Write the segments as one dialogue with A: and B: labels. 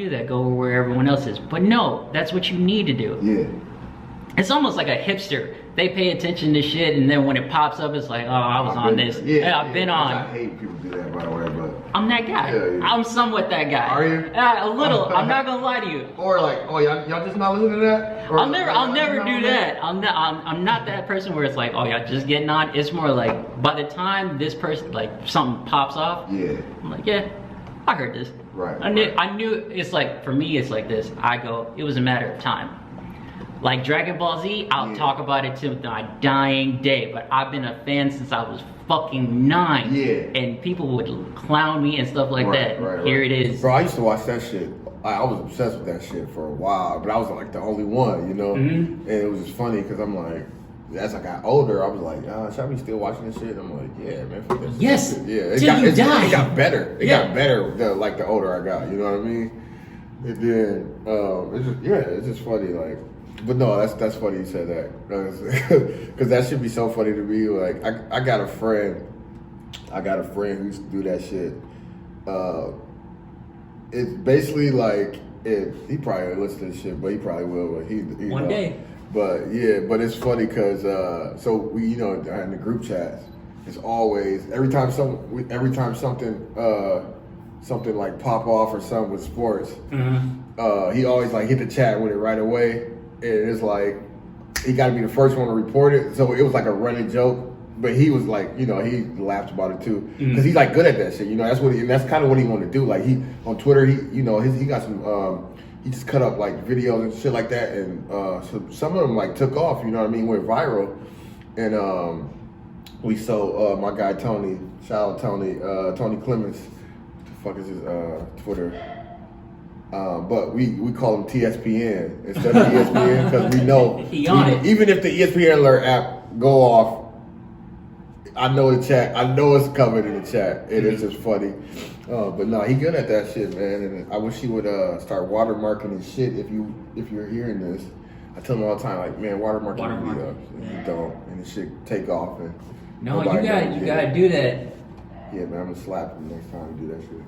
A: do that? Go where everyone else is. But no, that's what you need to do.
B: Yeah.
A: It's almost like a hipster. They pay attention to shit, and then when it pops up, it's like, oh, I was on this. Yeah, I've been on.
B: I hate people do that, by the way, but
A: I'm that guy. Yeah. I'm somewhat that guy.
B: Are you?
A: A little. I'm not gonna lie to you.
B: Or like, oh, y'all just not listening to that? Or
A: I'll never do that. I'm not that person where it's like, oh, y'all just getting on. It's more like, by the time this person, like, something pops off,
B: yeah,
A: I'm like, yeah, I heard this.
B: Right.
A: I knew. It's like, for me, it's like this. I go, it was a matter of time. Like Dragon Ball Z, I'll talk about it to my dying day, but I've been a fan since I was fucking 9.
B: Yeah.
A: And people would clown me and stuff like that. Here it is.
B: Bro, I used to watch that shit. I was obsessed with that shit for a while, but I was like the only one, you know? And it was just funny because I'm like, as I got older, I was like, should I be still watching this shit? And I'm like, yeah, man, fuck that shit.
A: Yes.
B: Yeah,
A: It
B: got better. It got better the older I got, you know what I mean? And then, it's just funny, like, but no, that's funny you said that, because that should be so funny to me. Like, I got a friend who used to do that shit. It's basically like, he probably won't listen to this shit, but he probably will. But he
A: one day.
B: But yeah, but it's funny because so we, you know, in the group chats, it's always every time something like pop off or something with sports, he always like hit the chat with it right away. And it's like, he got to be the first one to report it. So it was like a running joke, but he was like, you know, he laughed about it too. Cause he's like good at that shit. You know, that's kind of what he wanted to do. Like he, on Twitter, he got some, he just cut up like videos and shit like that. And so some of them like took off, you know what I mean? Went viral. And we saw my guy, Tony, shout out Tony Clemens. What the fuck is his Twitter? But we call him TSPN instead of ESPN because we know even if the ESPN alert app go off, I know the chat. I know it's covered in the chat. It is just funny. But no, he good at that shit, man. And I wish he would start watermarking his shit. If you're hearing this, I tell him all the time, like, man, watermarking you don't, and the shit take off. And
A: no, you gotta do that.
B: Yeah, man, I'm gonna slap him next time we do that shit.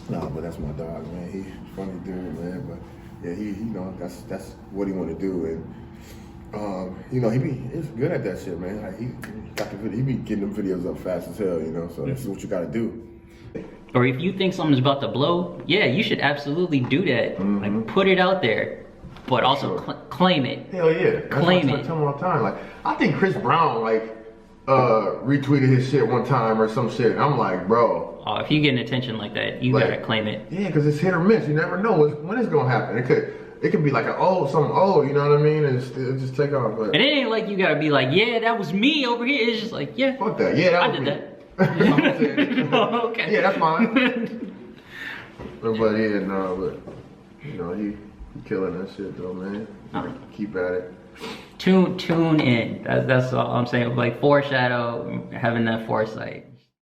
B: No, but that's my dog, man. He's a funny dude, man. But yeah, he you know, that's what he want to do, and you know, he's good at that shit, man. Like, he be getting them videos up fast as hell, you know. So this is what you got to do.
A: Or if you think something's about to blow, yeah, you should absolutely do that. Like, put it out there, but also claim it.
B: Hell yeah,
A: claim it.
B: I tell him all the time. Like, I think Chris Brown retweeted his shit one time or some shit. And I'm like, bro.
A: Oh, if you get an attention like that, you gotta claim it.
B: Yeah, because it's hit or miss. You never know when it's gonna happen. It could be like something old, you know what I mean? And it just take off. But.
A: And it ain't like you gotta be like, yeah, that was me over here. It's just like, yeah.
B: Fuck that. Yeah,
A: I did that. Oh, okay.
B: Yeah, that's fine. But yeah, no, but you know, he killing that shit though, man. Keep at it.
A: Tune in. That's all I'm saying. Like, foreshadow, having that foresight.